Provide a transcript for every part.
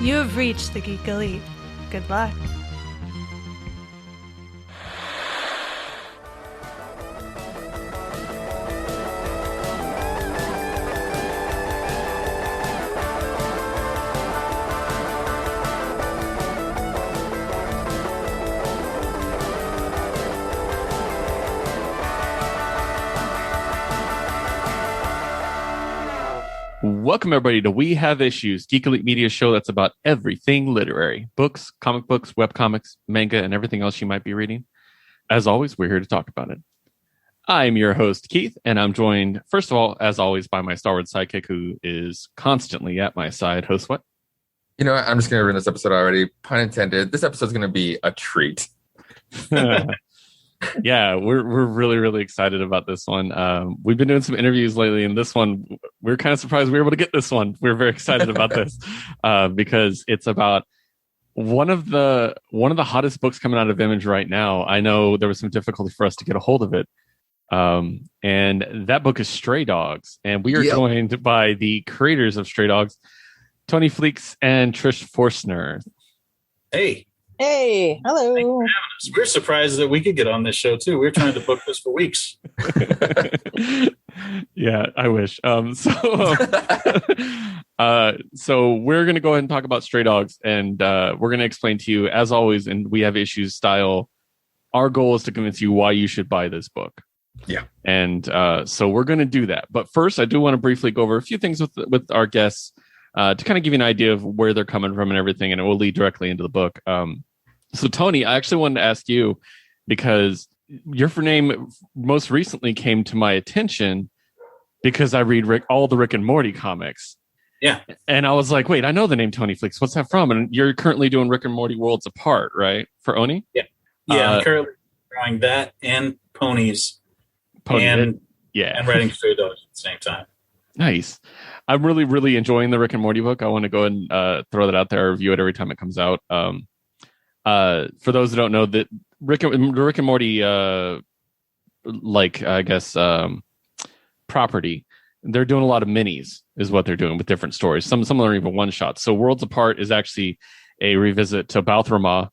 You have reached the Geek Elite. Good luck. Welcome, everybody, to We Have Issues, Geek Elite Media show that's about everything literary. Books, comic books, webcomics, manga, and everything else you might be reading. As always, we're here to talk about it. I'm your host, Keith, and I'm joined, first of all, as always, by my Star Wars sidekick, who is constantly at my side. Host what? You know what? I'm just going to ruin this episode already. Pun intended. This episode's going to be a treat. Yeah, we're really, really excited about this one. We've been doing some interviews lately, and this one, we're kind of surprised we were able to get this one. We're very excited about this because it's about one of the hottest books coming out of Image right now. I know there was some difficulty for us to get a hold of it, and that book is Stray Dogs, and we are joined by the creators of Stray Dogs, Tony Fleecs and Trish Forstner. Hey, hello. We're surprised that we could get on this show too. We were trying to book this for weeks. Yeah, I wish. So we're going to go ahead and talk about Stray Dogs, and we're going to explain to you, as always, and We Have Issues style, our goal is to convince you why you should buy this book. Yeah. And so we're going to do that. But first, I do want to briefly go over a few things with our guests to kind of give you an idea of where they're coming from and everything, and it will lead directly into the book. So, Tony, I actually wanted to ask you, because your name most recently came to my attention because I read all the Rick and Morty comics. Yeah. And I was like, wait, I know the name Tony Fleecs. What's that from? And you're currently doing Rick and Morty Worlds Apart, right? For Oni? Yeah. Yeah, I'm currently drawing that and Ponies. And writing Stray Dogs at the same time. Nice. I'm really, really enjoying the Rick and Morty book. I want to go ahead and throw that out there. I review it every time it comes out. For those who don't know, that Rick and Morty, property, they're doing a lot of minis, is what they're doing with different stories. Some of them are even one shots. So Worlds Apart is actually a revisit to Balthrama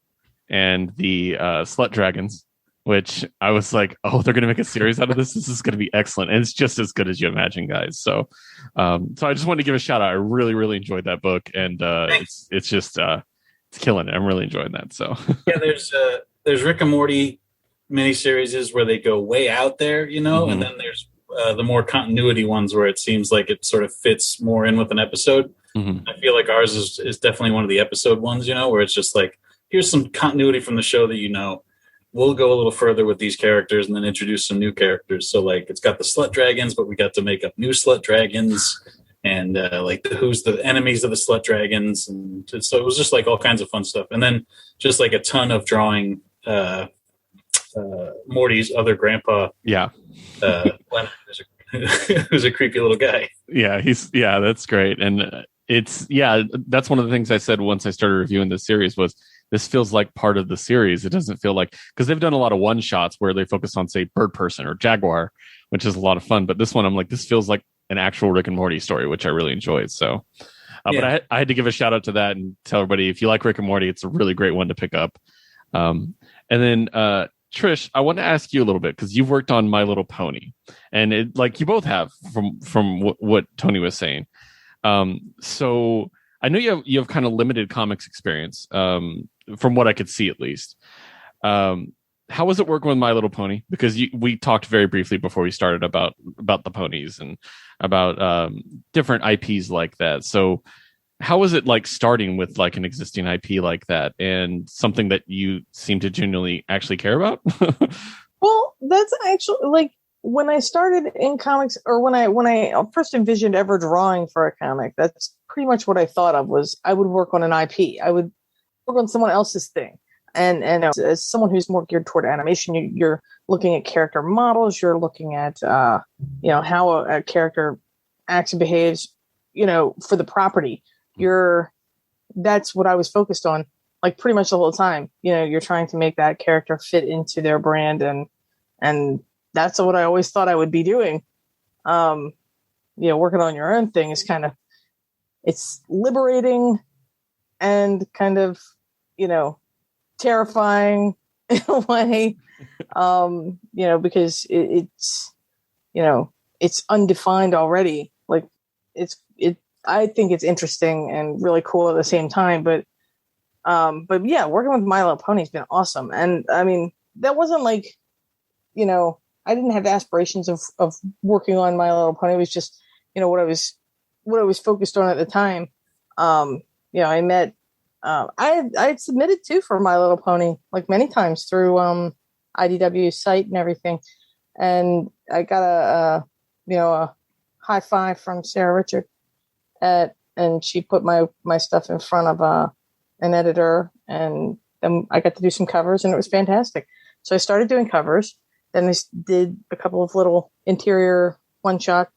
and the Slut Dragons, which I was like, oh, they're going to make a series out of this. This is going to be excellent. And it's just as good as you imagine, guys. So I just wanted to give a shout out. I really, really enjoyed that book. And it's just, it's killing it. I'm really enjoying that. So yeah, there's Rick and Morty miniseries where they go way out there, you know, and then there's the more continuity ones where it seems like it sort of fits more in with an episode. I feel like ours is definitely one of the episode ones, you know, where it's just like, here's some continuity from the show that you know. We'll go a little further with these characters and then introduce some new characters. So like it's got the Slut Dragons, but we got to make up new Slut Dragons and who's the enemies of the Slut Dragons. And so it was just like all kinds of fun stuff. And then just like a ton of drawing Morty's other grandpa. Yeah. Leonard, who's a creepy little guy. Yeah, that's great. And that's one of the things I said once I started reviewing this series was, this feels like part of the series. It doesn't feel like, because they've done a lot of one shots where they focus on, say, Bird Person or Jaguar, which is a lot of fun. But this one, I'm like, this feels like an actual Rick and Morty story, which I really enjoyed. So, but I had to give a shout out to that and tell everybody, if you like Rick and Morty, it's a really great one to pick up. And then Trish, I want to ask you a little bit, because you've worked on My Little Pony, and it, like you both have from what Tony was saying. So I know you have kind of limited comics experience. From what I could see, at least. How was it working with My Little Pony? Because we talked very briefly before we started about the ponies and about different IPs like that. So how was it like starting with like an existing IP like that and something that you seem to genuinely actually care about? Well, that's actually like when I started in comics, or when I first envisioned ever drawing for a comic, that's pretty much what I thought of, was I would work on an IP. I would work on someone else's thing. And as someone who's more geared toward animation, you're looking at character models, you're looking at, how a character acts and behaves, for the property. That's what I was focused on, like pretty much the whole time. You're trying to make that character fit into their brand, and that's what I always thought I would be doing. Working on your own thing is it's liberating, and kind of, terrifying in a way, because it's undefined already. Like I think it's interesting and really cool at the same time, but yeah, working with My Little Pony has been awesome. And I mean, that wasn't like, I didn't have aspirations of working on My Little Pony. It was just, what I was focused on at the time. I met, I had submitted too for My Little Pony like many times through IDW's site and everything, and I got a high five from Sarah Richard, and she put my stuff in front of an editor, and then I got to do some covers, and it was fantastic. So I started doing covers. Then I did a couple of little interior one-shot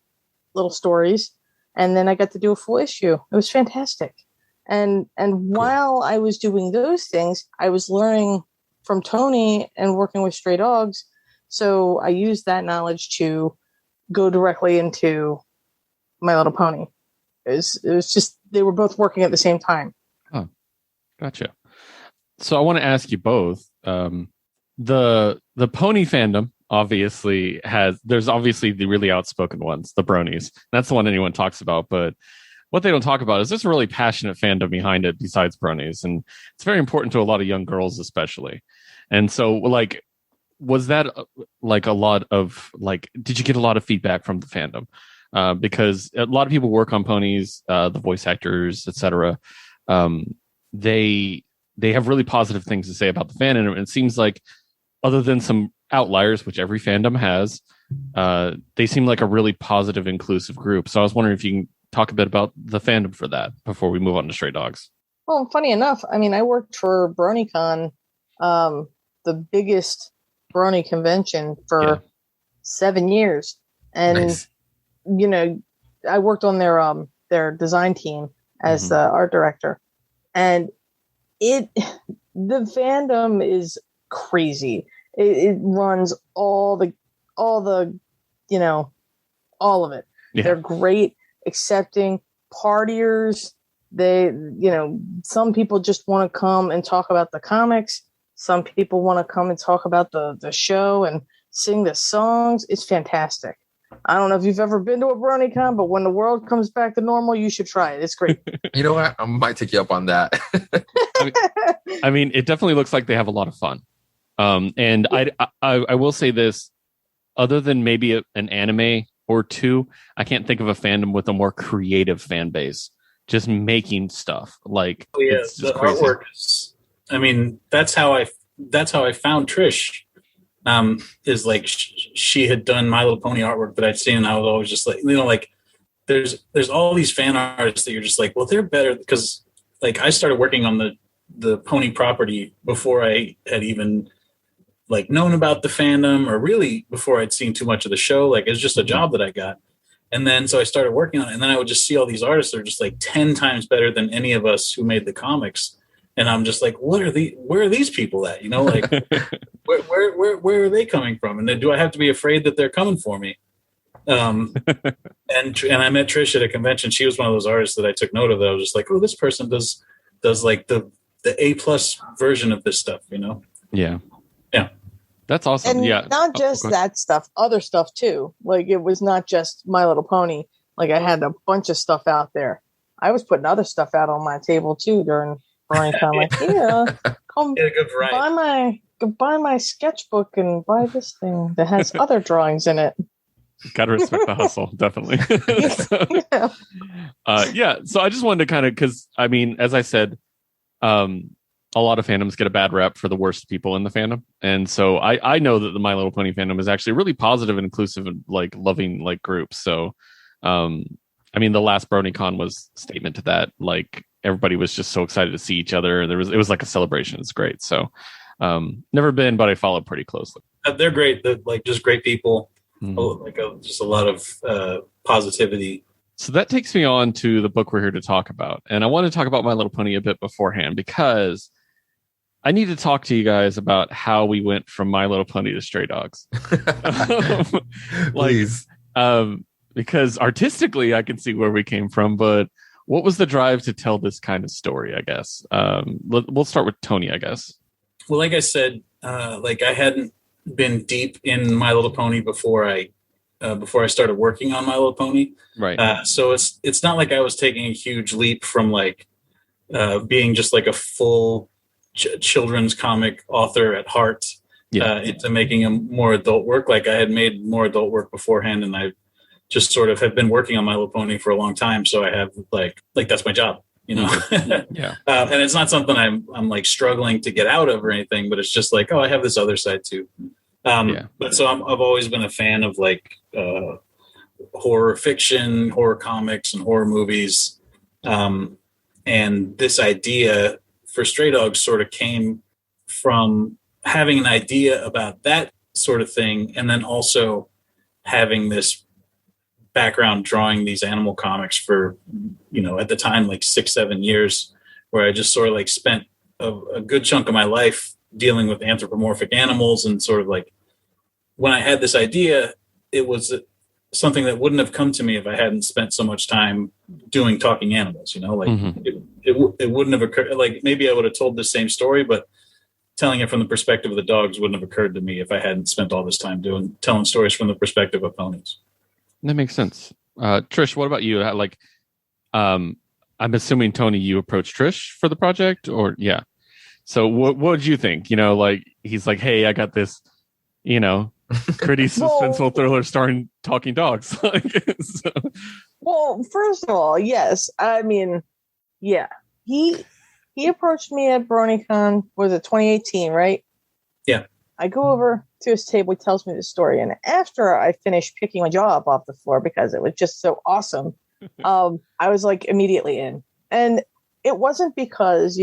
little stories, and then I got to do a full issue. It was fantastic. And while I was doing those things, I was learning from Tony and working with stray dogs. So I used that knowledge to go directly into My Little Pony. It was just, they were both working at the same time. Oh, gotcha. So I want to ask you both, the pony fandom obviously there's obviously the really outspoken ones, the bronies. That's the one anyone talks about, but what they don't talk about is there's a really passionate fandom behind it besides bronies, and it's very important to a lot of young girls especially. And so, like, was that like a lot of did you get a lot of feedback from the fandom? Because a lot of people work on ponies, the voice actors, etc. They have really positive things to say about the fandom, and it seems like, other than some outliers, which every fandom has, they seem like a really positive, inclusive group. So I was wondering if you can talk a bit about the fandom for that before we move on to Stray Dogs. Well, funny enough, I mean, I worked for BronyCon, the biggest brony convention, for 7 years. And, Nice. I worked on their design team as the art director. And the fandom is crazy. It runs all of it. Yeah. They're great, accepting, partiers. They, some people just want to come and talk about the comics. Some people want to come and talk about the show and sing the songs. It's fantastic. I don't know if you've ever been to a BronyCon, but when the world comes back to normal, you should try it. It's great. You know what? I might take you up on that. I mean, it definitely looks like they have a lot of fun. And I will say this, other than maybe an anime or two, I can't think of a fandom with a more creative fan base, just making stuff. Like, it's just the crazy. artwork is, I mean, that's how I found Trish. Is like she had done My Little Pony artwork that I'd seen, and I was always just like, there's all these fan artists that you're just like, well, they're better, because like I started working on the pony property before I had even like known about the fandom, or really before I'd seen too much of the show. Like, it was just a job that I got. And then, so I started working on it, and then I would just see all these artists that are just like 10 times better than any of us who made the comics. And I'm just like, where are these people at? Like, where are they coming from? And then, do I have to be afraid that they're coming for me? And I met Trish at a convention. She was one of those artists that I took note of. That I was just like, oh, this person does like the A+ version of this stuff, Yeah. Yeah. That's awesome. And yeah. not just that stuff, other stuff too. Like, it was not just My Little Pony. Like, I had a bunch of stuff out there. I was putting other stuff out on my table too during BronyCon. Like, come buy my sketchbook and buy this thing that has other drawings in it. Gotta respect the hustle, definitely. So I just wanted to kind of, because I mean, as I said, a lot of fandoms get a bad rep for the worst people in the fandom, and so I know that the My Little Pony fandom is actually really positive and inclusive and like loving like group. So I mean, the last BronyCon was a statement to that. Like, everybody was just so excited to see each other. It was like a celebration. It's great. So never been, but I followed pretty closely. They're great. They're like just great people. Like just a lot of positivity. So that takes me on to the book we're here to talk about. And I want to talk about My Little Pony a bit beforehand, because I need to talk to you guys about how we went from My Little Pony to Stray Dogs. Please. Because artistically I can see where we came from, but what was the drive to tell this kind of story, I guess? We'll start with Tony, I guess. Well, like I said, like I hadn't been deep in My Little Pony before I started working on My Little Pony. Right. So it's not like I was taking a huge leap from like being just like a full children's comic author at heart into making a more adult work. Like I had made more adult work beforehand, and I just sort of have been working on My Little Pony for a long time. So I have like that's my job, you know? Yeah. And it's not something I'm like struggling to get out of or anything, but it's just like, oh, I have this other side too. But so I've always been a fan of like horror fiction, horror comics, and horror movies. And this idea for Stray Dogs sort of came from having an idea about that sort of thing, and then also having this background drawing these animal comics for, at the time, like 6-7 years, where I just sort of like spent a good chunk of my life dealing with anthropomorphic animals. And sort of like when I had this idea, it was something that wouldn't have come to me if I hadn't spent so much time doing talking animals, it wouldn't have occurred. Like maybe I would have told the same story, but telling it from the perspective of the dogs wouldn't have occurred to me if I hadn't spent all this time telling stories from the perspective of ponies. That makes sense. Trish, what about you? I'm assuming, Tony, you approached Trish for the project, or yeah. So what did you think? Like he's like, hey, I got this, pretty suspenseful thriller starring talking dogs. So. Well, first of all, yes. I mean, yeah. He approached me at BronyCon, was it 2018, right? Yeah. I go over to his table, he tells me the story, and after I finished picking my jaw up off the floor because it was just so awesome, I was like immediately in. And it wasn't because,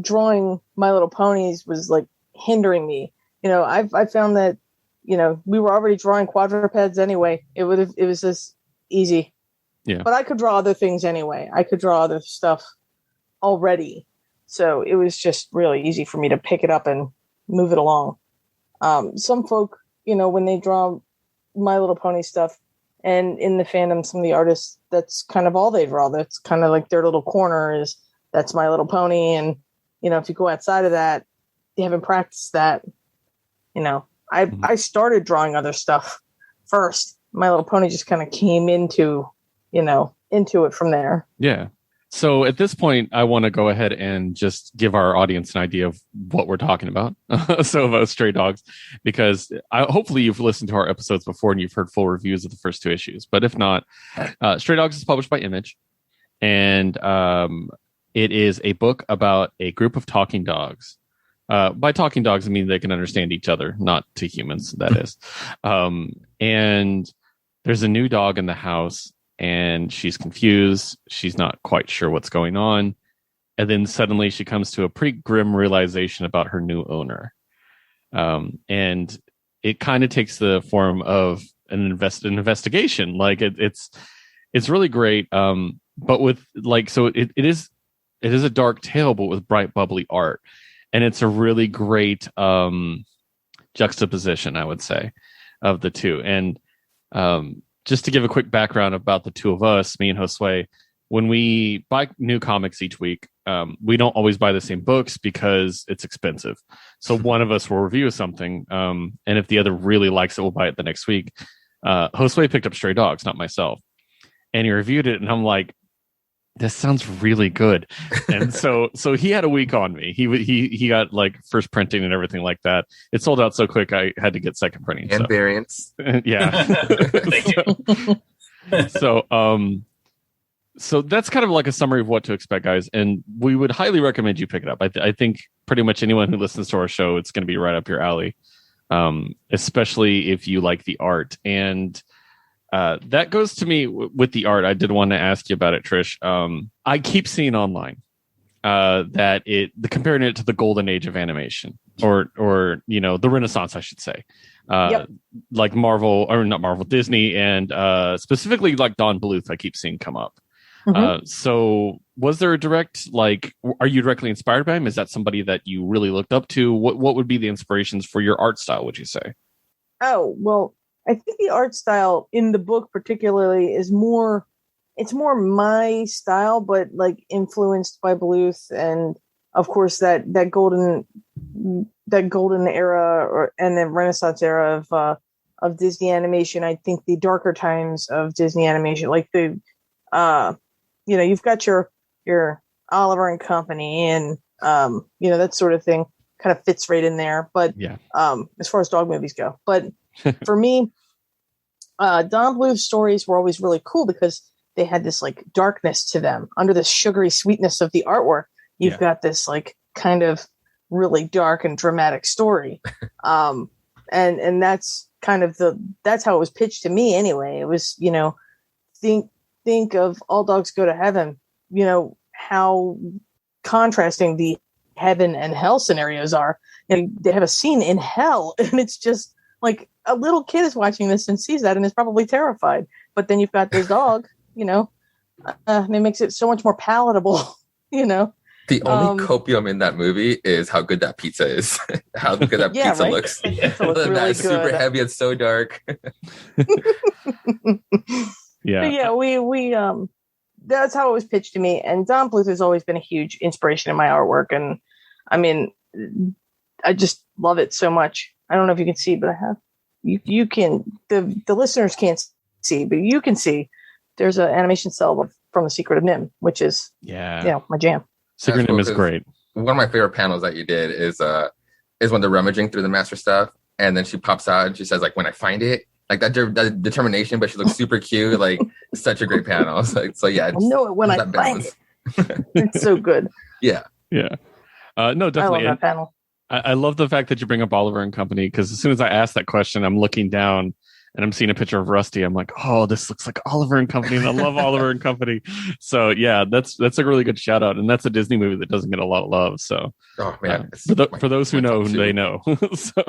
drawing My Little Ponies was like hindering me. I found that, we were already drawing quadrupeds anyway. It was just easy. Yeah. But I could draw other things anyway. I could draw other stuff already. So it was just really easy for me to pick it up and move it along. Some folk, when they draw My Little Pony stuff, and in the fandom, some of the artists, that's kind of all they draw. That's kind of like their little corner that's My Little Pony. And, if you go outside of that, you haven't practiced that. I started drawing other stuff first. My Little Pony just kind of came into it from there. Yeah. So at this point, I want to go ahead and just give our audience an idea of what we're talking about. So about Stray Dogs, because hopefully you've listened to our episodes before and you've heard full reviews of the first 2 issues. But if not, Stray Dogs is published by Image, and it is a book about a group of talking dogs. By talking dogs, I mean they can understand each other, not to humans, that is. And there's a new dog in the house, and she's confused. She's not quite sure what's going on. And then suddenly she comes to a pretty grim realization about her new owner. And it kind of takes the form of an investigation. Like it's really great. But with it is a dark tale, but with bright, bubbly art. And it's a really great juxtaposition, I would say, of the two. And just to give a quick background about the two of us, me and Josue, when we buy new comics each week, we don't always buy the same books because it's expensive. So one of us will review something, and if the other really likes it, we'll buy it the next week. Josue picked up Stray Dogs, not myself, and he reviewed it, and I'm like, this sounds really good. And so he had a week on me. He got like first printing and everything like that. It sold out so quick I had to get second printing and variants. Yeah. Thank you. So that's kind of like a summary of what to expect, guys. And we would highly recommend you pick it up. I think pretty much anyone who listens to our show, it's going to be right up your alley, especially if you like the art. And that goes to me with the art. I did want to ask you about it, Trish. I keep seeing online that comparing it to the golden age of animation, or the Renaissance, I should say. Like Marvel, or not Marvel, Disney, and specifically like Don Bluth, I keep seeing come up. Mm-hmm. So was there a direct, are you directly inspired by him? Is that somebody that you really looked up to? What would be the inspirations for your art style, would you say? Oh, well, I think the art style in the book particularly is more it's more my style, but like influenced by Bluth, and of course that golden era and the Renaissance era of Disney animation. I think the darker times of Disney animation, like you've got your Oliver and Company and that sort of thing kind of fits right in there. But as far as dog movies go, but for me, Don Bluth's stories were always really cool because they had this like darkness to them. Under the sugary sweetness of the artwork, you've got this like kind of really dark and dramatic story. And that's kind of that's how it was pitched to me anyway. It was, think of All Dogs Go to Heaven, how contrasting the heaven and hell scenarios are. And they have a scene in hell, and it's just like a little kid is watching this and sees that and is probably terrified. But then you've got this dog, and it makes it so much more palatable, The only copium in that movie is how good that pizza is. How good that pizza looks. Pizza looks really That's super heavy. It's so dark. We that's how it was pitched to me. And Don Bluth has always been a huge inspiration in my artwork. And I mean, I just love it so much. I don't know if you can see, but I have. You can. The listeners can't see, but you can see. There's an animation cell from The Secret of Nim, which is my jam. Secret Nim is great. One of my favorite panels that you did is when they're rummaging through the master stuff, and then she pops out and she says, like, when I find it, like that determination, but she looks super cute. Like, such a great panel. So yeah, I know it when I find it. It's so good. Yeah. No, definitely. I love that panel. I love the fact that you bring up Oliver and Company, because as soon as I ask that question, I'm looking down and I'm seeing a picture of Rusty. I'm like, oh, this looks like Oliver and Company, and I love Oliver and Company. So yeah, that's a really good shout out, and that's a Disney movie that doesn't get a lot of love. So oh man, for those who know, they know. So,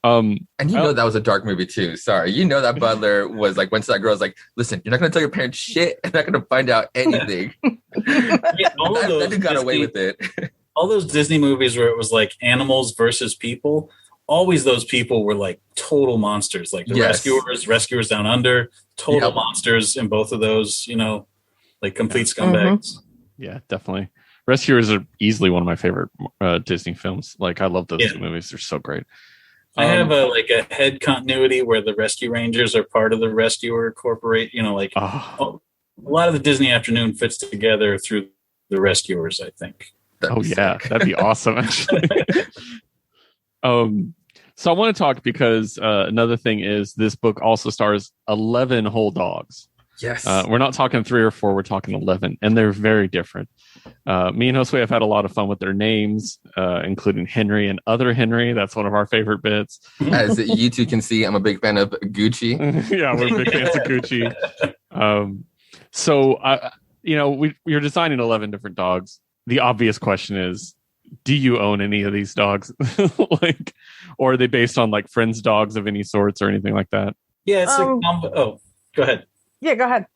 and that was a dark movie too. Sorry, that Butler was like, went to that girl's like, listen, you're not gonna tell your parents shit, and not gonna find out anything. That dude got away with it. All those Disney movies where it was like animals versus people. Always those people were like total monsters, like the Rescuers Down Under, total monsters in both of those, like complete scumbags. Yeah, definitely. Rescuers are easily one of my favorite Disney films. Like, I love those two movies. They're so great. I have a head continuity where the Rescue Rangers are part of the Rescuer Corporate, a lot of the Disney afternoon fits together through the Rescuers, I think. That'd be awesome, actually. So I want to talk because another thing is this book also stars 11 whole dogs. Yes. We're not talking 3 or 4, we're talking 11, and they're very different. Me and Josue have had a lot of fun with their names, including Henry and Other Henry. That's one of our favorite bits. As you two can see, I'm a big fan of Gucci. Yeah, we're big fans of Gucci. So, we're designing 11 different dogs. The obvious question is, do you own any of these dogs? Or are they based on like friends' dogs of any sorts or anything like that? Yeah, it's go ahead. Yeah, go ahead.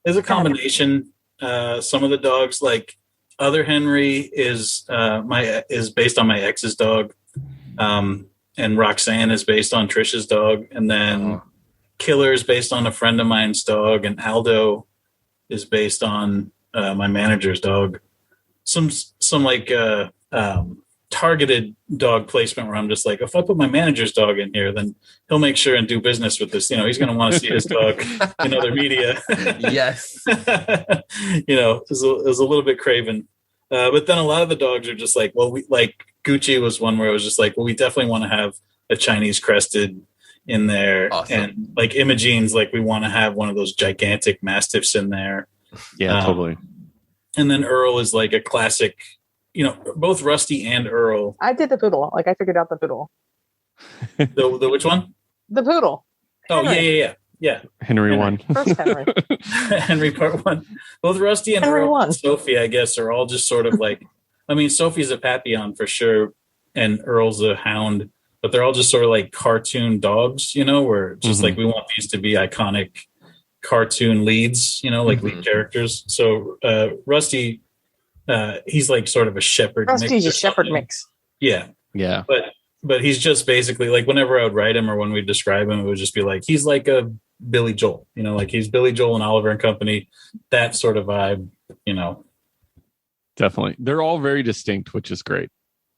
There's a combination. Some of the dogs, like Other Henry, is based on my ex's dog, and Roxanne is based on Trish's dog, and then Killer is based on a friend of mine's dog, and Aldo is based on my manager's dog. Some targeted dog placement where I'm just like, if I put my manager's dog in here, then he'll make sure and do business with this. He's going to want to see his dog in other media. Yes. It was a little bit craven. But then a lot of the dogs are just like, Gucci was one where it was just like, well, we definitely want to have a Chinese crested in there. Awesome. And like Imogene's, like we want to have one of those gigantic mastiffs in there. Yeah, totally. And then Earl is like a classic, both Rusty and Earl. I did the poodle. Like, I figured out the poodle. The which one? The poodle. Oh, Henry. Yeah. Henry 1. First Henry. Henry part 1. Both Rusty and Earl and Sophie, I guess, are all just sort of like, Sophie's a Papillon for sure, and Earl's a hound, but they're all just sort of like cartoon dogs, where just like we want these to be iconic cartoon leads, like lead characters. So Rusty, he's like sort of a shepherd. Rusty's a shepherd mix. Yeah. But he's just basically like, whenever I would write him or when we describe him, it would just be like he's like a Billy Joel, like he's Billy Joel and Oliver and Company, that sort of vibe, Definitely. They're all very distinct, which is great.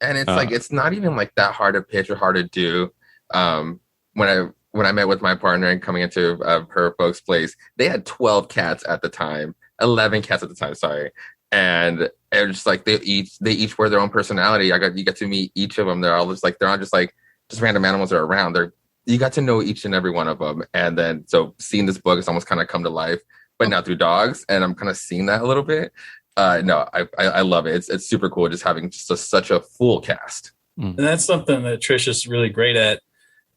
And it's like, it's not even like that hard to pitch or hard to do. When I met with my partner and coming into her folks' place, they had 12 cats at the time, 11 cats at the time, sorry. And it was just like they each wear their own personality. You get to meet each of them. They're all just like, they're not just like just random animals that are around. You got to know each and every one of them. And then so seeing this book has almost kind of come to life, but now through dogs. And I'm kind of seeing that a little bit. No, I love it. It's super cool just having such a full cast. And that's something that Trish is really great at.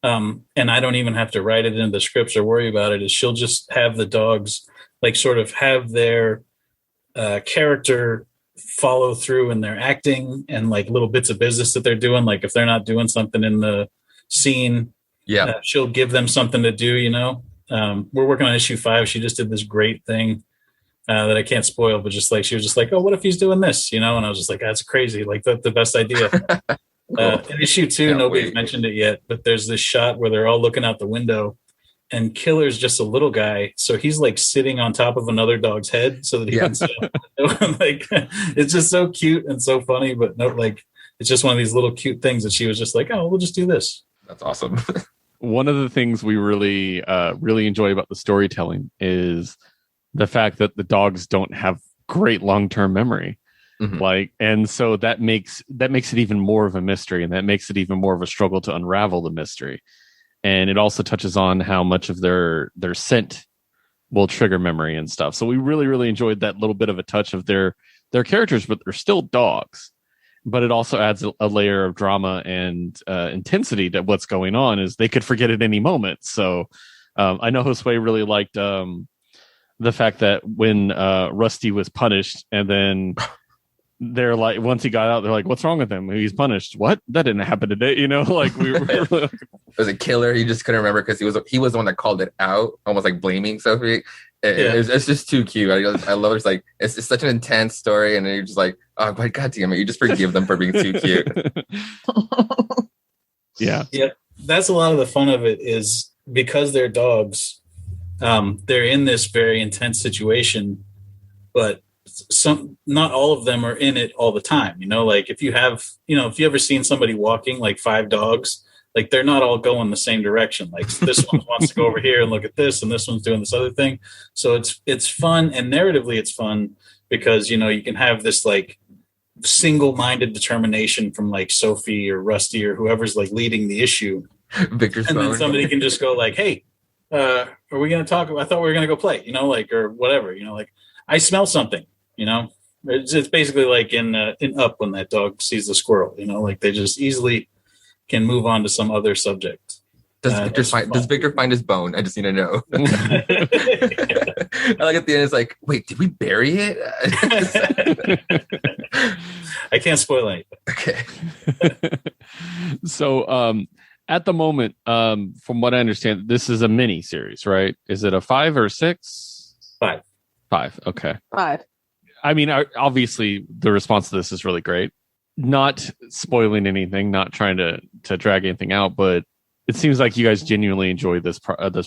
And I don't even have to write it into the scripts or worry about it, is she'll just have the dogs like sort of have their character follow through in their acting and like little bits of business that they're doing. Like if they're not doing something in the scene, she'll give them something to do, we're working on issue 5. She just did this great thing that I can't spoil, but just like, she was just like, oh, what if he's doing this, and I was just like, that's crazy. Like that's the best idea. Cool. In issue 2, nobody's mentioned it yet, but there's this shot where they're all looking out the window and Killer's just a little guy. So he's like sitting on top of another dog's head so that he can sit. Like, it's just so cute and so funny, but no, like, it's just one of these little cute things that she was just like, oh, we'll just do this. That's awesome. One of the things we really enjoy about the storytelling is the fact that the dogs don't have great long-term memory. Mm-hmm. And so that makes it even more of a mystery, and that makes it even more of a struggle to unravel the mystery. And it also touches on how much of their scent will trigger memory and stuff. So we really, really enjoyed that little bit of a touch of their characters, but they're still dogs. But it also adds a layer of drama and intensity to what's going on, is they could forget at any moment. So I know Josue really liked the fact that when Rusty was punished, and then they're like, once he got out, they're like, what's wrong with him? He's punished. What? That didn't happen today. Like we were it was a killer. He just couldn't remember because he was the one that called it out, almost like blaming Sophie. It's just too cute. I love it. It's like, it's such an intense story. And then you're just like, oh, God damn it. You just forgive them for being too cute. Yeah. That's a lot of the fun of it, is because they're dogs. They're in this very intense situation, but not all of them are in it all the time. Like if you ever seen somebody walking like 5 dogs, like they're not all going the same direction. Like this one wants to go over here and look at this, and this one's doing this other thing. So it's fun, and narratively it's fun because, you can have this like single-minded determination from like Sophie or Rusty or whoever's like leading the issue. Victor's and then somebody can just go like, hey, are we going to talk? I thought we were going to go play, or whatever, like I smell something, it's basically like in Up when that dog sees the squirrel, like they just easily can move on to some other subject. Does Victor find his bone? I just need to know. I like at the end, it's like, wait, did we bury it? I can't spoil anything. Okay. So, at the moment, from what I understand, this is a mini series, right? Is it a 5 or 6? 5. 5. Okay. 5. I mean, obviously, the response to this is really great. Not spoiling anything, not trying to drag anything out, but it seems like you guys genuinely enjoy this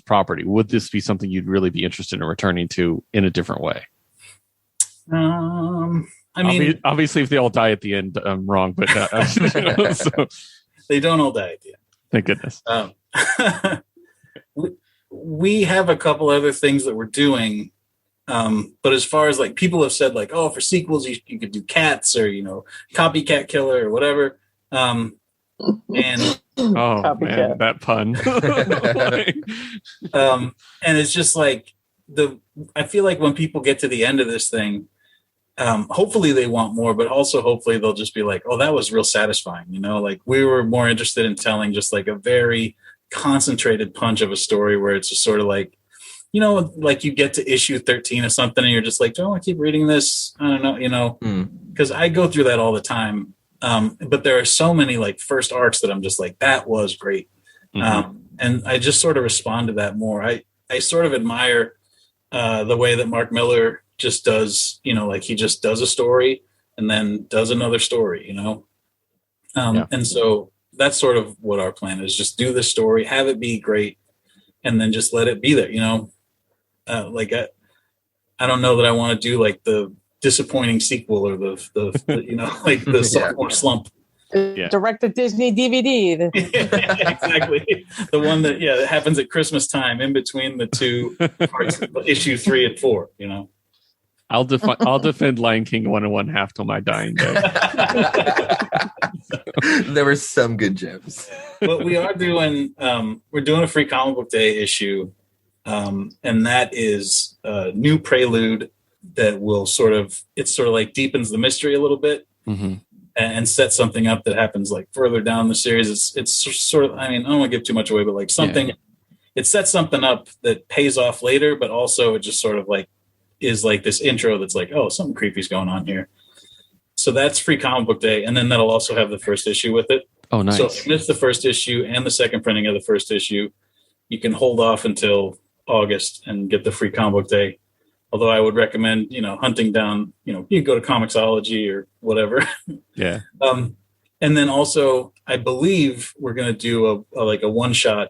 property. Would this be something you'd really be interested in returning to in a different way? I mean, obviously, if they all die at the end, I'm wrong, but so. They don't all die at the end. Thank goodness. We have a couple other things that we're doing. But as far as like people have said, like, oh, for sequels, you could do cats or, copycat killer or whatever. And man, that pun. And it's just like I feel like when people get to the end of this thing, hopefully they want more, but also hopefully they'll just be like, oh, that was real satisfying. Like we were more interested in telling just like a very concentrated punch of a story where it's just sort of like, like you get to issue 13 or something and you're just like, do I want to keep reading this? I don't know, because I go through that all the time. But there are so many like first arcs that I'm just like, that was great. Mm-hmm. And I just sort of respond to that more. I sort of admire the way that Mark Miller just does, like he just does a story and then does another story, And so that's sort of what our plan is, just do the story, have it be great. and then just let it be there. Like I don't know that I want to do like the disappointing sequel or the like the sophomore slump. Direct to Disney DVD. Exactly. The one that that happens at Christmas time in between the two parts, issue 3 and 4, I'll defend Lion King 1 1/2 till my dying day. There were some good gems. But we are doing we're doing a free comic book day issue, and that is a new prelude that will sort of like deepens the mystery a little bit. Mm-hmm. And set something up that happens like further down the series. It's sort of, I mean, I don't want to give too much away, but like something, it sets something up that pays off later, but also it just sort of like is like this intro that's like, oh, something creepy's going on here. So that's free comic book day. And then that'll also have the first issue with it. Oh, nice. So if you missed the first issue and the second printing of the first issue, you can hold off until August and get the free comic book day. Although I would recommend, hunting down, you can go to Comixology or whatever. Yeah. And then also, I believe we're going to do a one shot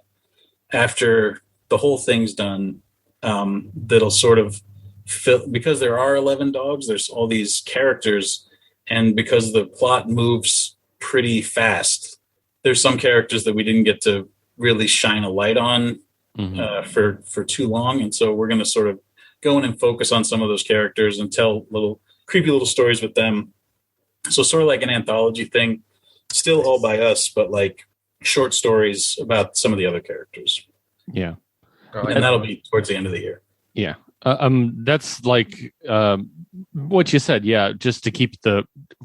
after the whole thing's done. That'll sort of fill, because there are 11 dogs. There's all these characters, and because the plot moves pretty fast, there's some characters that we didn't get to really shine a light on for too long, and so we're going to sort of go in and focus on some of those characters and tell creepy little stories with them. So sort of like an anthology thing, still all by us, but like short stories about some of the other characters. Yeah. And that'll be towards the end of the year. Yeah. That's like what you said. Yeah. Just to keep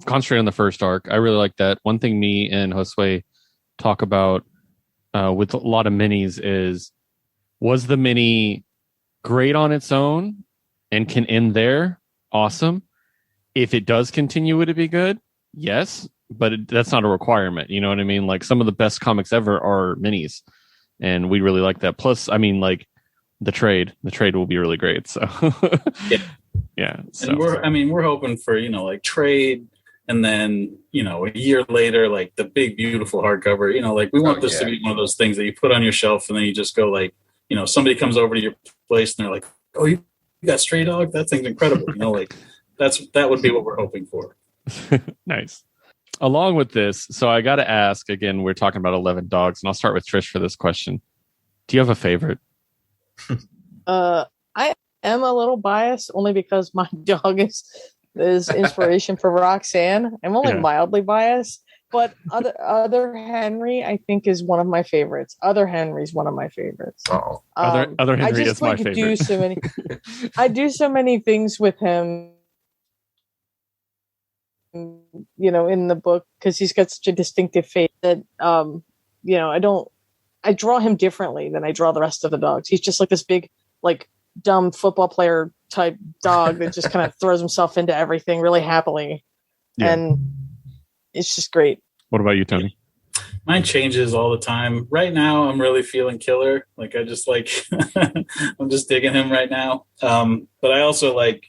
concentrate on the first arc. I really like that. One thing me and Josue talk about with a lot of minis was the mini great on its own and can end there? Awesome. If it does continue, would it be good? Yes, but that's not a requirement. You know what I mean? Like some of the best comics ever are minis, and we really like that. Plus, I mean, like the trade will be really great. So yeah. So and we're hoping for like trade, and then a year later, like the big beautiful hardcover. Like we want this to be one of those things that you put on your shelf, and then you just go like. Somebody comes over to your place and they're like, "Oh, you got Stray Dog? That thing's incredible." Like that would be what we're hoping for. Nice. Along with this, so I got to ask again. We're talking about 11 dogs, and I'll start with Trish for this question. Do you have a favorite? I am a little biased only because my dog is inspiration for Roxanne. I'm only mildly biased. But other Henry, I think, is one of my favorites. Other Henry's one of my favorites. Oh, other Henry is my favorite. I do so many things with him, in the book because he's got such a distinctive face that, I draw him differently than I draw the rest of the dogs. He's just like this big, like dumb football player type dog that just kind of throws himself into everything really happily, and it's just great. What about you, Tony? Mine changes all the time. Right now, I'm really feeling Killer. Like I just I'm just digging him right now. But I also I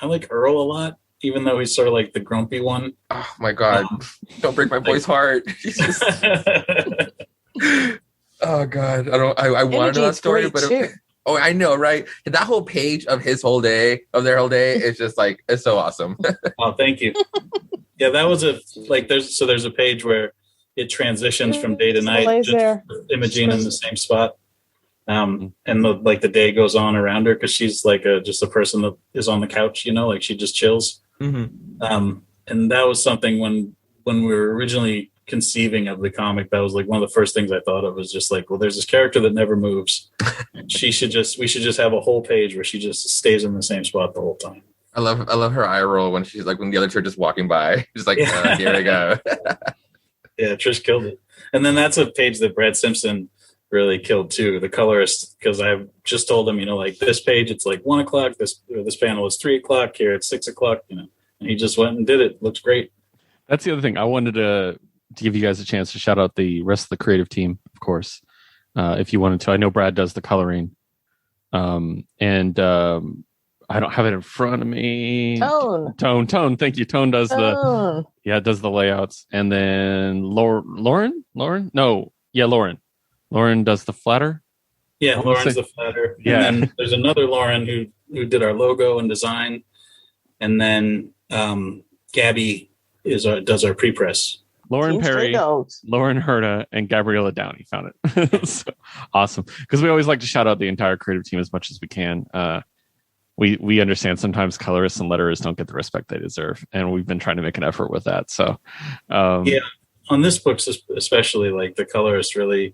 like Earl a lot, even though he's sort of like the grumpy one. Oh my God! Don't break my boy's heart. Oh God! I want to know that story, but I know, right? That whole page of their whole day is just like it's so awesome. Oh, thank you. Yeah, that was there's a page where it transitions from day to night, just Imogene in the same spot, and the day goes on around her because she's like just a person that is on the couch, like she just chills. Mm-hmm. And that was something when we were originally conceiving of the comic, that was like one of the first things I thought of was just like, well, there's this character that never moves. We should just have a whole page where she just stays in the same spot the whole time. I love her eye roll when she's like when the other two are just walking by. She's like, here we go. Yeah, Trish killed it. And then that's a page that Brad Simpson really killed too, the colorist, because I just told him, like this page, it's like 1 o'clock. This panel is 3 o'clock. Here it's 6 o'clock. And he just went and did it. Looks great. That's the other thing. I wanted to give you guys a chance to shout out the rest of the creative team, of course, if you wanted to. I know Brad does the coloring, and I don't have it in front of me. Tone. Thank you. Tone does does the layouts, and then Lauren. Lauren does the flatter. Yeah, Lauren's the flatter. Yeah. And then there's another Lauren who did our logo and design. And then Gabby does our pre-press. Lauren Perry, Lauren Herta, and Gabriella Downey found it. So, awesome. Because we always like to shout out the entire creative team as much as we can. We understand sometimes colorists and letterers don't get the respect they deserve, and we've been trying to make an effort with that. So, yeah, on this book especially, like the colorist really,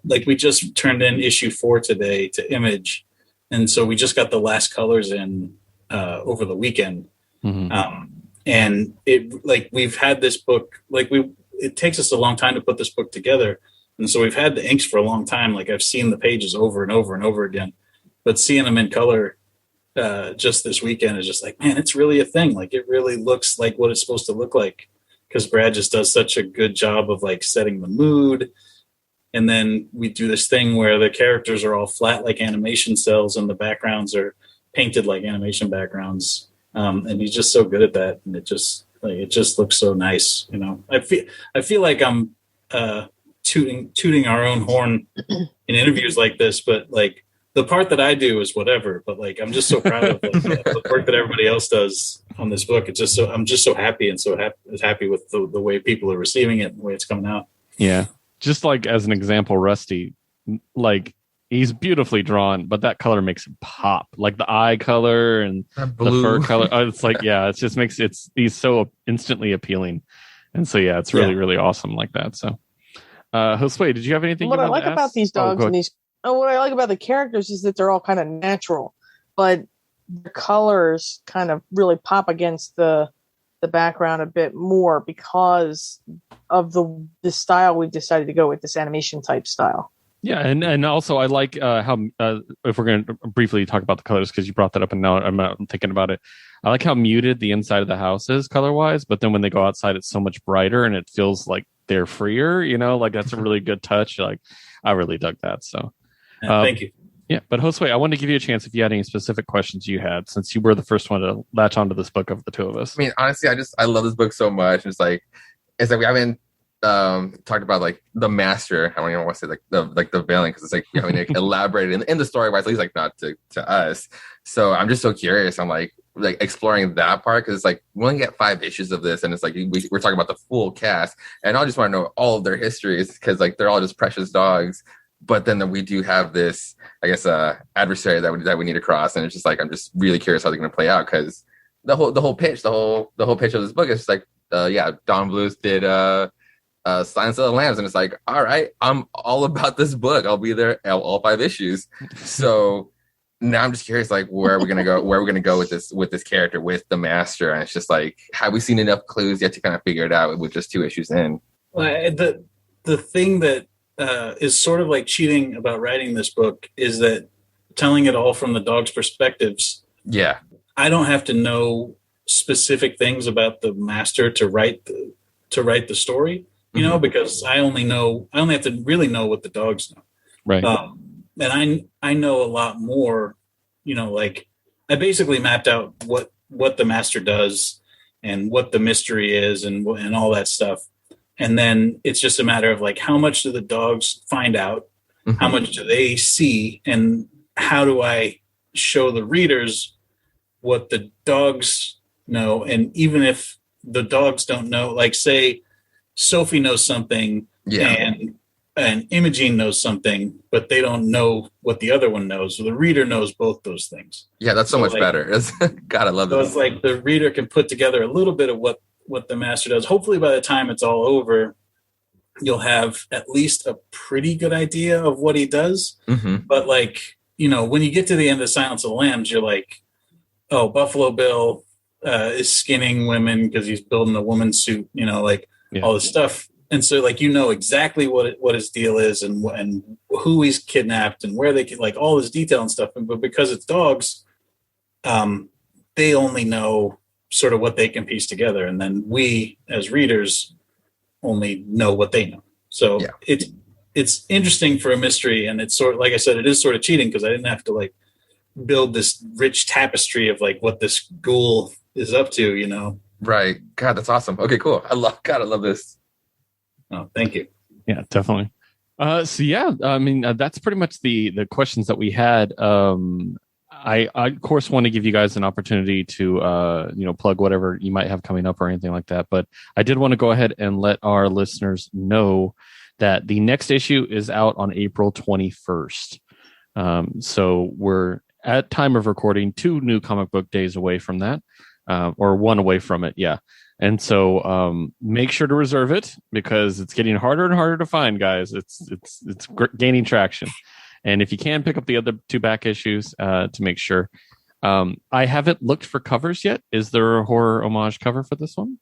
like we just turned in issue 4 today to Image, and so we just got the last colors in over the weekend. Mm-hmm. And it like we've had this book, like it takes us a long time to put this book together. And so we've had the inks for a long time. Like I've seen the pages over and over and over again, but seeing them in color just this weekend is just like, man, it's really a thing. Like it really looks like what it's supposed to look like, because Brad just does such a good job of like setting the mood. And then we do this thing where the characters are all flat like animation cells and the backgrounds are painted like animation backgrounds. And he's just so good at that, and it just looks so nice, you know. I feel like I'm tooting our own horn in interviews like this, but like the part that I do is whatever. But like I'm just so proud of the work that everybody else does on this book. It's just I'm just so happy and so happy with the way people are receiving it and the way it's coming out. Yeah, just like as an example, Rusty, like. He's beautifully drawn, but that color makes him pop. Like the eye color and the fur color. It's like, yeah, it just makes he's so instantly appealing. And so, yeah, it's really, really awesome like that. So, Josue, did you have anything? What I like about these dogs and what I like about the characters is that they're all kind of natural, but the colors kind of really pop against the background a bit more because of the style we've decided to go with, this animation type style. Yeah, and also I like how if we're going to briefly talk about the colors, because you brought that up and now I'm thinking about it. I like how muted the inside of the house is color wise, but then when they go outside, it's so much brighter and it feels like they're freer. You know, like that's a really good touch. Like I really dug that. So thank you. Yeah, but Josue, I wanted to give you a chance if you had any specific questions you had, since you were the first one to latch onto this book of the two of us. I mean, honestly, I love this book so much. It's like we haven't talked about like the master. I don't even want to say like the villain, because it's like we haven't elaborated in the story wise, at least like not to us. So I'm just so curious. I'm like exploring that part, because it's like we only get 5 issues of this, and it's like we're talking about the full cast, and I just want to know all of their histories, because like they're all just precious dogs. But then we do have this, I guess, adversary that we need to cross, and it's just like I'm just really curious how they're going to play out, because the whole pitch of this book is just like Don Bluth did Silence of the Lambs, and it's like, all right, I'm all about this book. I'll be there all 5 issues. So now I'm just curious, like, where are we gonna go? Where are we gonna go with this character, with the master? And it's just like, have we seen enough clues yet to kind of figure it out with just 2 issues in? Well, the thing that is sort of like cheating about writing this book is that telling it all from the dog's perspectives. Yeah, I don't have to know specific things about the master to write the story. You know, because I only have to really know what the dogs know. Right. And I know a lot more, you know, like I basically mapped out what the master does and what the mystery is and all that stuff. And then it's just a matter of like, how much do the dogs find out? Mm-hmm. How much do they see? And how do I show the readers what the dogs know? And even if the dogs don't know, like say, Sophie knows something and Imogene knows something, but they don't know what the other one knows. So the reader knows both those things. Yeah, that's so much better. God, I love so this. It's like the reader can put together a little bit of what the master does. Hopefully by the time it's all over, you'll have at least a pretty good idea of what he does. Mm-hmm. But like, you know, when you get to the end of Silence of the Lambs, you're like, oh, Buffalo Bill is skinning women because he's building a woman's suit, you know, like, all this stuff. And so like, you know exactly what his deal is and who he's kidnapped and where they can, like all this detail and stuff. But because it's dogs, they only know sort of what they can piece together. And then we as readers only know what they know. So it's interesting for a mystery. And it's sort of, like I said, it is sort of cheating because I didn't have to like build this rich tapestry of like what this ghoul is up to, you know? Right. God, that's awesome. Okay, cool. I love this. Oh, thank you. Yeah, definitely. So yeah, I mean that's pretty much the questions that we had. I of course want to give you guys an opportunity to plug whatever you might have coming up or anything like that. But I did want to go ahead and let our listeners know that the next issue is out on April 21st. So we're at time of recording 2 new comic book days away from that, or 1 away from it. Yeah. And so make sure to reserve it because it's getting harder and harder to find, guys. It's gaining traction. And if you can pick up the other 2 back issues to make sure. I haven't looked for covers yet. Is there a horror homage cover for this one?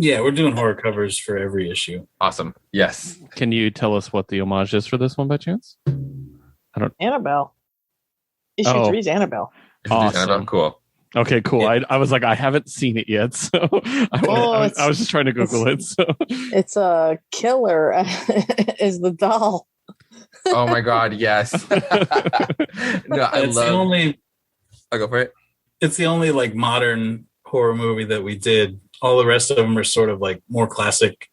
Yeah, we're doing horror covers for every issue. Awesome. Yes. Can you tell us what the homage is for this one by chance? Annabelle. Issue 3 is Annabelle. Awesome. Annabelle? Cool. Okay, cool. Yeah. I was like, I haven't seen it yet, so I was just trying to Google it. So it's a killer is the doll. Oh my God, yes. No, I It's love. the only. I'll go for it. It's the only like modern horror movie that we did. All the rest of them are sort of like more classic,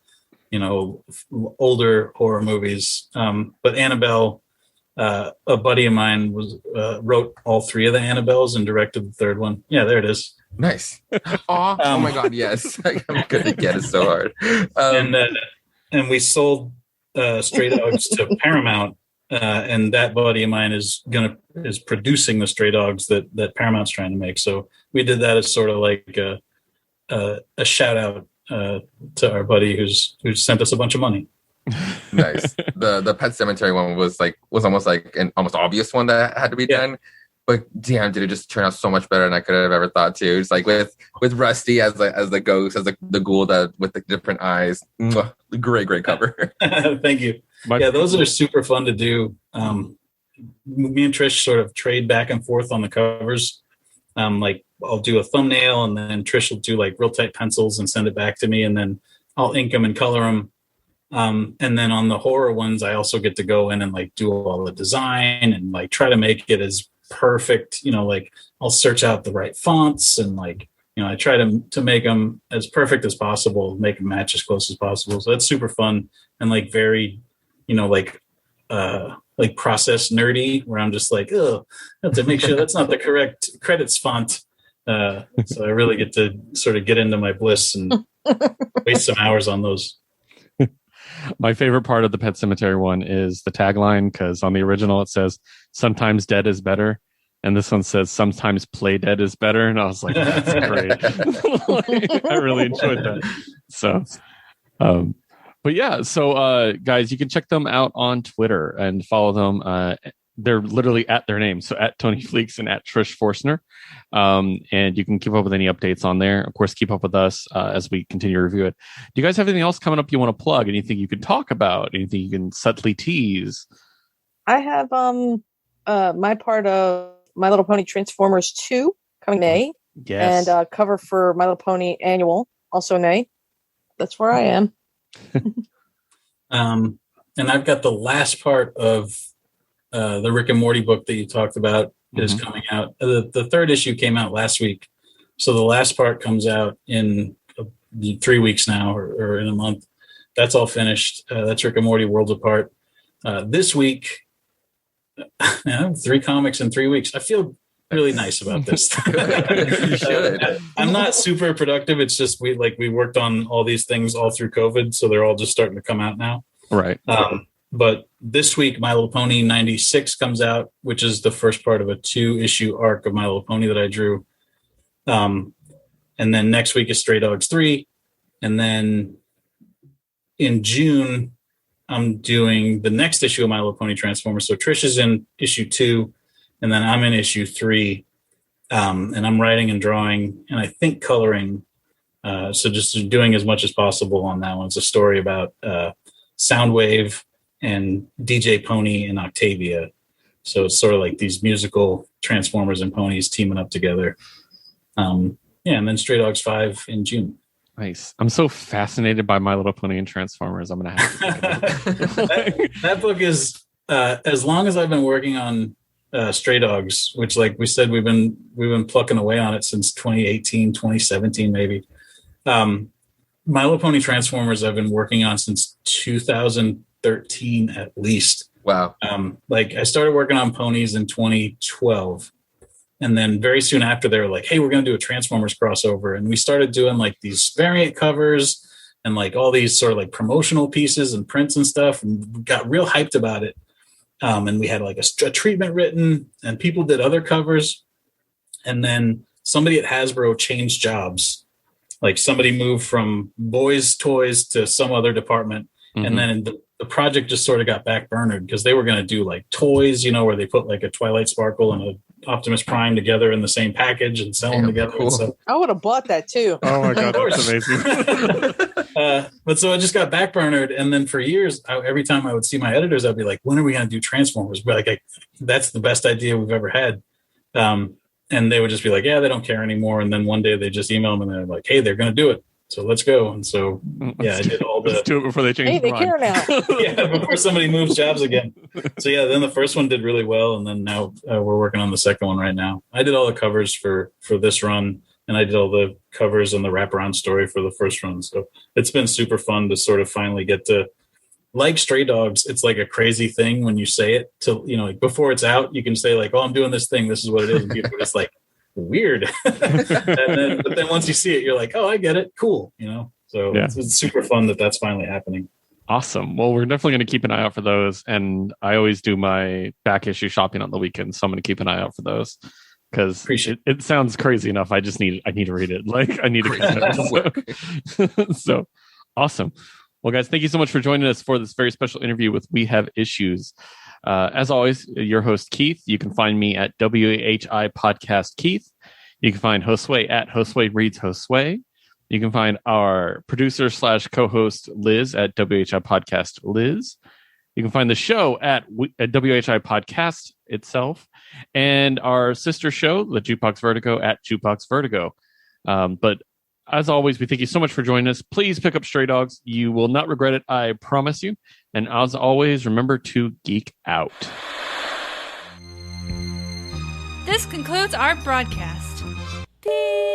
older horror movies. But Annabelle, a buddy of mine wrote all 3 of the Annabelles and directed the 3rd one. Yeah, there it is. Nice. Oh my God, yes. I'm gonna get it so hard. And we sold Stray Dogs to Paramount, and that buddy of mine is producing the Stray Dogs that Paramount's trying to make. So we did that as sort of like a shout out to our buddy who sent us a bunch of money. Nice. The Pet Cemetery one was almost like an almost obvious one that had to be done. But damn, did it just turn out so much better than I could have ever thought too. It's like with Rusty as the ghost, as the ghoul that with the different eyes. Mwah, great cover. Thank you. Those are super fun to do. Me and Trish sort of trade back and forth on the covers. Like I'll do a thumbnail and then Trish will do like real tight pencils and send it back to me, and then I'll ink them and color them. And then on the horror ones, I also get to go in and like do all the design and like try to make it as perfect. Like I'll search out the right fonts and like I try to make them as perfect as possible, make them match as close as possible. So that's super fun and like very like process nerdy, where I'm just like, I have to make sure that's not the correct credits font. So I really get to sort of get into my bliss and waste some hours on those. My favorite part of the Pet Cemetery one is the tagline, because on the original it says, "Sometimes dead is better." And this one says, "Sometimes play dead is better." And I was like, that's great. I really enjoyed that. So, but yeah, so guys, you can check them out on Twitter and follow them. They're literally at their name. So at Tony Fleecs and at Trish Forstner. And you can keep up with any updates on there. Of course, keep up with us as we continue to review it. Do you guys have anything else coming up you want to plug? Anything you can talk about? Anything you can subtly tease? I have my part of My Little Pony Transformers 2 coming May. Yes. And cover for My Little Pony Annual, also May. That's where I am. And I've got the last part of the Rick and Morty book that you talked about is coming out. The 3rd issue came out last week. So the last part comes out in 3 weeks now or in a month. That's all finished. That's Rick and Morty Worlds Apart. This week, 3 comics in 3 weeks. I feel really nice about this. You should. I'm not super productive. It's just we worked on all these things all through COVID, so they're all just starting to come out now. Right. But this week, My Little Pony 96 comes out, which is the first part of a 2-issue arc of My Little Pony that I drew. And then next week is Stray Dogs 3. And then in June, I'm doing the next issue of My Little Pony Transformers. So Trish is in issue 2, and then I'm in issue 3. And I'm writing and drawing, and I think coloring. So just doing as much as possible on that one. It's a story about Soundwave and DJ Pony and Octavia. So it's sort of like these musical Transformers and ponies teaming up together. And then Stray Dogs 5 in June. Nice. I'm so fascinated by My Little Pony and Transformers. I'm going to have to that book is, as long as I've been working on Stray Dogs, which like we said, we've been plucking away on it since 2018, 2017, maybe. My Little Pony Transformers I've been working on since 2013 2013 at least. Wow. Like I started working on ponies in 2012. And then very soon after, they were like, hey, we're going to do a Transformers crossover. And we started doing like these variant covers and like all these sort of like promotional pieces and prints and stuff. And got real hyped about it. And we had like a treatment written and people did other covers. And then somebody at Hasbro changed jobs. Like somebody moved from boys' toys to some other department. Mm-hmm. And then the project just sort of got backburnered because they were going to do like toys, you know, where they put like a Twilight Sparkle and a Optimus Prime together in the same package and sell them together. Cool. So, I would have bought that too. Oh my God, that's amazing. But so it just got backburnered. And then for years, every time I would see my editors, I'd be like, when are we going to do Transformers? But like, that's the best idea we've ever had. And they would just be like, yeah, they don't care anymore. And then one day they just email them and they're like, hey, they're going to do it. So let's go. And so, yeah, I did all the... Let's do it before they change Hey, they care now. Yeah, before somebody moves jobs again. So, yeah, then the first one did really well. And then now we're working on the second one right now. I did all the covers for this run. And I did all the covers and the wraparound story for the first run. So it's been super fun to sort of finally get to... Like Stray Dogs, it's like a crazy thing when you say it to, you know, like before it's out, you can say like, oh, I'm doing this thing. This is what it is. And people are just like, weird. But then once you see it, you're like, oh, I get it. Cool. You know, so yeah. It's super fun that's finally happening. Awesome. Well, we're definitely going to keep an eye out for those. And I always do my back issue shopping on the weekends. So I'm going to keep an eye out for those because it sounds crazy enough. I need to read it. Like I need to get it. So awesome. Well, guys, thank you so much for joining us for this very special interview with We Have Issues. As always, your host, Keith. You can find me at WHI Podcast Keith. You can find Josue at Josue Reads Josue. You can find our producer / co-host, Liz, at WHI Podcast Liz. You can find the show at WHI Podcast itself. And our sister show, the Jukebox Vertigo, at Jukebox Vertigo. But as always, we thank you so much for joining us. Please pick up Stray Dogs. You will not regret it, I promise you. And as always, remember to geek out. This concludes our broadcast. Beep.